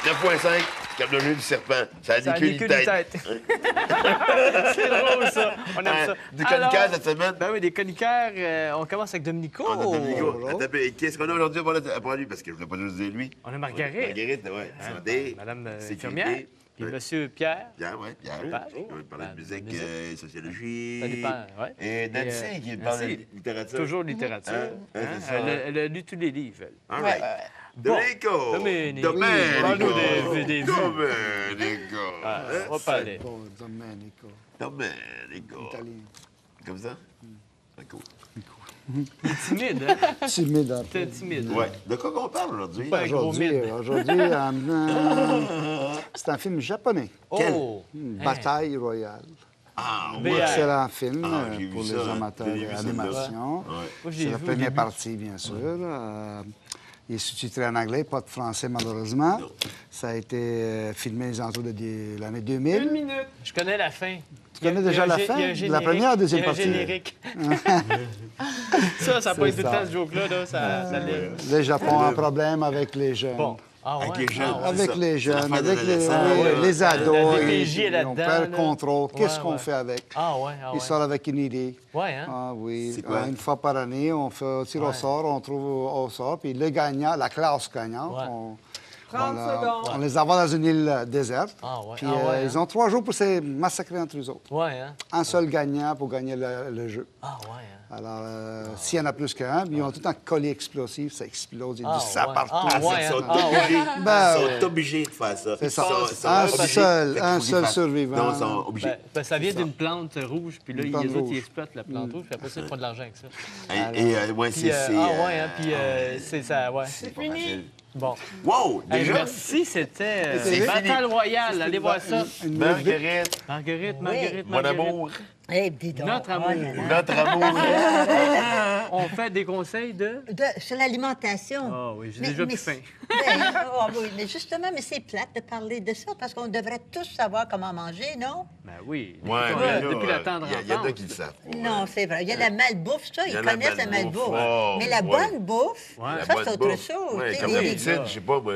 9,5, comme le jeu du serpent. Ça a des queues de tête. C'est drôle, ça. On aime ça. Des chroniqueurs cette semaine? Ben oui, des chroniqueurs. On commence avec Domenico. On a Domenico. Qu'est-ce qu'on a aujourd'hui pour lui? Parce que je ne voulais pas juste dire lui. On a Marguerite. Marguerite, oui. Santé. Madame sécurité. infirmière. Puis Monsieur Pierre. Pierre, oui. Pierre. On va parler de musique, sociologie. Ça dépend, oui. Et Nancy, qui parle de littérature. Toujours littérature. Elle a lu tous les livres. All right. Domenico. Domenico. Parle-nous des vues. Domenico. On va parler. Bon, Domenico. Domenico. Italien. Comme ça? Cool. Il est timide, hein? Timide un peu. T'es timide. Oui. De quoi qu'on parle aujourd'hui? Pas un gros Aujourd'hui, mythe. c'est un film japonais. Oh! Bataille royale. Ah, BR. Excellent film j'ai vu pour ça, les hein. amateurs J'ai vu ça, d'animation. Ouais. Moi, j'ai C'est la vu au première début. partie, bien sûr. Il est sous-titré en anglais, pas de français malheureusement. Ça a été filmé aux alentours de l'année 2000. Une minute. Je connais la fin. Tu connais déjà la fin? La première ou deuxième partie? Il y a un générique. Ça n'a pas été tout le temps, ce joke-là. Là, ça l'est. Le Japon a un problème avec les jeunes. Bon. Ah ouais? Avec les jeunes. Ah ouais. Avec les jeunes, L'affaire avec les, d'adolescents, oui, les ados, La DPJ est ils là-dedans, ont perd le là. contrôle. Qu'est-ce Ouais, qu'on ouais. fait avec? Ah ouais, ah ouais. Ils sortent avec une idée. Ouais, hein? Ah oui. C'est quoi? Une fois par année, on fait un tir au sort, on trouve au sort, puis le gagnant, la classe gagnante, Ouais. on les envoie dans une île déserte. Ah ouais, Puis ah ouais, hein? ils ont 3 jours pour se massacrer entre eux autres. Ouais, hein? Un seul gagnant pour gagner le jeu. Ah ouais, hein? Alors, s'il y en a plus qu'un, puis ils ont tout un collier explosif, ça explose, il y a Ah du sang ouais. partout. Ah ouais, Ils sont ah obligés. Ben, Ils sont obligés de faire ça. C'est ça. Ils sont Un obligés. seul, Fait un qu'il faut seul qu'ils fassent. survivant. Non, ils sont obligés. Ben, ça vient d'une plante rouge, puis là, Une les plante autres, ils rouge. exploitent la plante rouge, puis après ça, ils font de l'argent avec ça. Ouais, Puis, c'est. ah ouais, hein? Puis c'est ça, ouais. C'est fini. Bon. Wow, Hey, déjà? merci, c'était C'est Bataille fini. Royale. Allez voir ça. Marguerite, Marguerite. mon amour, Eh, dis donc. Notre amour. Oh là là. notre amour. On fait des conseils de... Sur l'alimentation. Ah oui, j'ai Mais- déjà mais plus faim. oh oui, mais justement, mais c'est plate de parler de ça parce qu'on devrait tous savoir comment manger, non? Ben oui, Ouais, depuis, mais là, depuis la tendre il y en a enfance. qui le savent. Non, c'est vrai. Il y a la malbouffe, ça, Il y ils a la connaissent la malbouffe, malbouffe. oh, Mais la ouais. bonne bouffe, Ouais. ça, c'est autre chose. Ouais, Tu sais, comme la les- poutine, je sais pas, moi.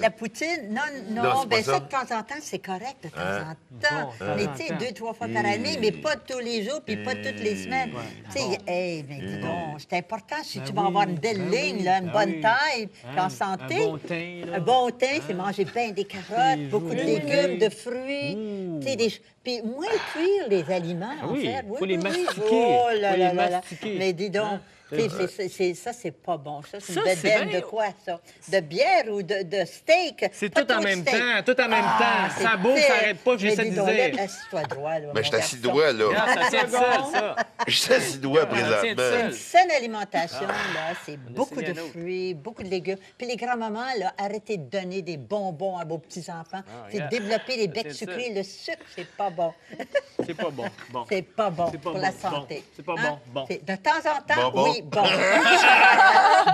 La poutine, non, Non, non, c'est ben pas ça, ça. de temps en temps, c'est correct, de temps en temps. Bon, mais de temps tu sais, en temps. 2-3 fois par année, mais pas tous les jours, puis pas toutes les semaines. Tu sais, hey, mais dis donc, c'est important si tu vas oui, avoir une belle ben ligne, oui, là, une ben bonne oui. taille, puis Hein, en santé. un bon teint, là. Un bon teint, c'est manger bien des carottes, Des beaucoup de jouets. légumes, de fruits. Tu sais, puis moins cuire les aliments, en oui, fait. faut les mastiquer, Oh là faut les là là là. mastiquer. Mais dis donc, Hein? tu sais, ça, c'est pas bon. Ça, c'est Ça, une c'est bedaine bien. de quoi, ça? De bière ou de steak? C'est Pas tout en trop de même steak. temps, tout en même temps. c'est Ça bouffe, fait. ça arrête pas, j'ai Mais ça dis de donc, dire. assis-toi droit, là, Ben, je mon suis assis garçon. droit, là. Regarde, ça tient de seul, ça. Je suis assis droit ça tient de présentement. seul. Une saine alimentation, là, c'est beaucoup de essayé un autre. fruits, beaucoup de légumes. Puis les grands-mamans, là, arrêtez de donner des bonbons à vos petits-enfants. C'est regarde. développer les becs C'est ça. sucrés. Le sucre, c'est pas bon. C'est pas bon. Bon. C'est pas bon C'est pas pour bon. la Bon. santé. C'est pas Hein? bon. Bon. C'est- De temps en temps, Bon, bon. oui, bon.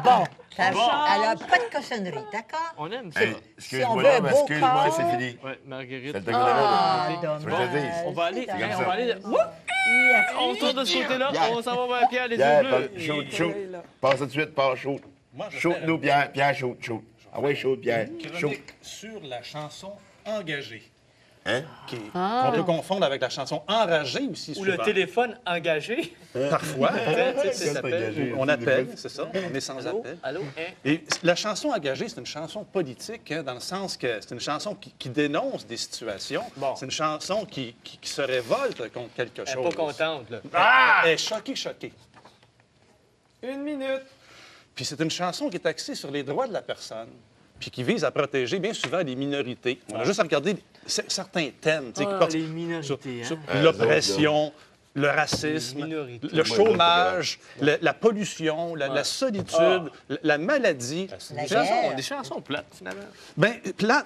Bon. Alors, pas de cochonnerie, d'accord? On aime ça. Hey, Si on excuse-moi, veut un là, mais beau excuse-moi, corps. c'est fini. Ouais, Marguerite. C'est le temps Ah, qu'on avait, là. dommage. Tu veux que je te dise? On va aller, C'est hey, comme on ça. va aller de... Woup! On tourne de ce côté-là, Pierre. on s'en va vers Pierre, les yeux Pierre, bleus. shoot, shoot. Passe tout de suite, passe, shoot. Shoot-nous, Pierre. Pierre, shoot, shoot. Ah ouais, shoot, Pierre. Shoot. Chronique sur la chanson engagée. Hein? Qu'on peut confondre avec la chanson enragée aussi. Ou le souvent. téléphone engagé. Parfois, Tu sais, ça s'appelle. on appelle, c'est ça. On est sans Allô? appel. Allô? Hein? Et la chanson engagée, c'est une chanson politique, hein, dans le sens que c'est une chanson qui dénonce des situations. Bon. C'est une chanson qui se révolte contre quelque Elle est chose. pas contente, là. Elle est choquée. Une minute. Puis c'est une chanson qui est axée sur les droits de la personne, puis qui vise à protéger bien souvent les minorités. On a juste à regarder certains thèmes, tu sais, qui Ah, portent les minorités, sur hein? l'oppression, le racisme, Les minorités. le chômage, la pollution, la solitude, la maladie. La Des chansons- guerre. Des chansons plates, finalement. Bien, là,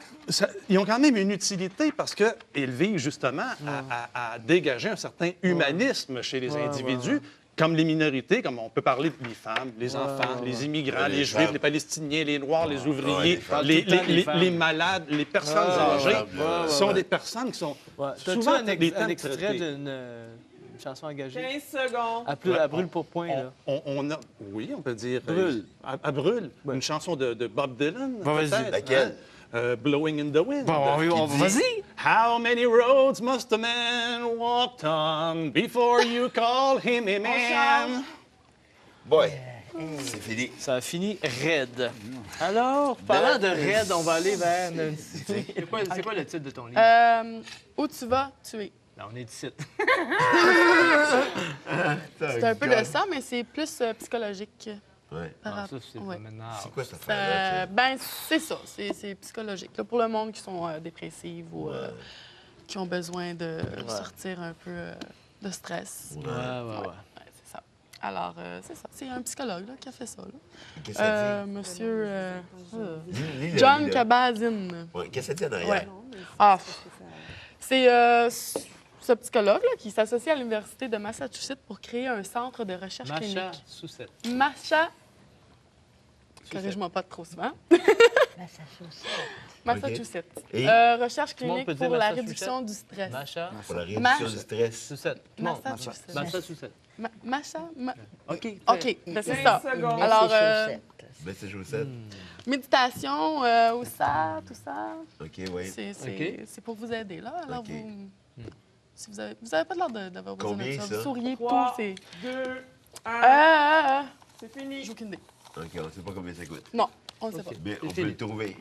ils ont quand même une utilité parce qu'ils visent justement à dégager un certain humanisme chez les individus. Comme les minorités, comme on peut parler des femmes, les enfants, les immigrants, les Juifs, femmes. les Palestiniens, les Noirs, les ouvriers, les femmes. les, Tout le temps, les femmes. les malades, les personnes âgées, sont des personnes qui sont T'as-tu souvent un, des un thèmes extrait traités. d'une chanson engagée? 15 secondes. À brûle pour point, là. On a, oui, on peut dire... Brûle. À Brûle, une chanson de Bob Dylan, Bon, vas-y. peut-être. Laquelle? Blowing in the Wind. Bon, qui dit, vas-y. How many roads must a man walk on before you call him a man? Boy, c'est fini. Ça a fini raide. Alors, parlant de raide, on va aller vers... C'est quoi le titre de ton livre? Où tu vas, tu es. Là, on est ici. C'est un peu de ça, mais c'est plus psychologique. Ouais. Ah, ça, c'est Ouais. maintenant... C'est quoi cette affaire-là? Ben, c'est ça, c'est psychologique. Là, pour le monde qui sont dépressifs ou qui ont besoin de sortir un peu de stress. Ouais. Ouais, c'est ça. Alors, c'est ça. C'est un psychologue là, qui a fait ça. Là. Qu'est-ce que ça dit? Monsieur Lis-le, John lis-le. Kabat-Zinn. Ouais, qu'est-ce que ça dit en arrière? Ouais. Ah, c'est ce psychologue là, qui s'associe à l'Université de Massachusetts pour créer un centre de recherche Macha clinique. Soucette. Corrige-moi pas trop souvent. Massachusetts. Massachusetts. Et? Recherche le monde clinique peut dire pour la Massachusetts? réduction du stress. Macha Pour la réduction Macha. du stress. Soucette. Tout le monde. Massachusetts. Macha Soucette. OK. OK, ben c'est ça. Il met Alors, ses chaussettes. Ben, c'est chaussette. méditation, où ça, tout ça. OK, oui. C'est pour vous aider, là. Alors, OK. si vous avez pas l'air d'avoir besoin Combien, de ça, ça? vous souriez, tout, 3, c'est... 2, 1. C'est fini. J'ai aucune idée. OK, on sait pas combien ça coûte. Non, on ne sait pas. Mais on peut fini. le trouver.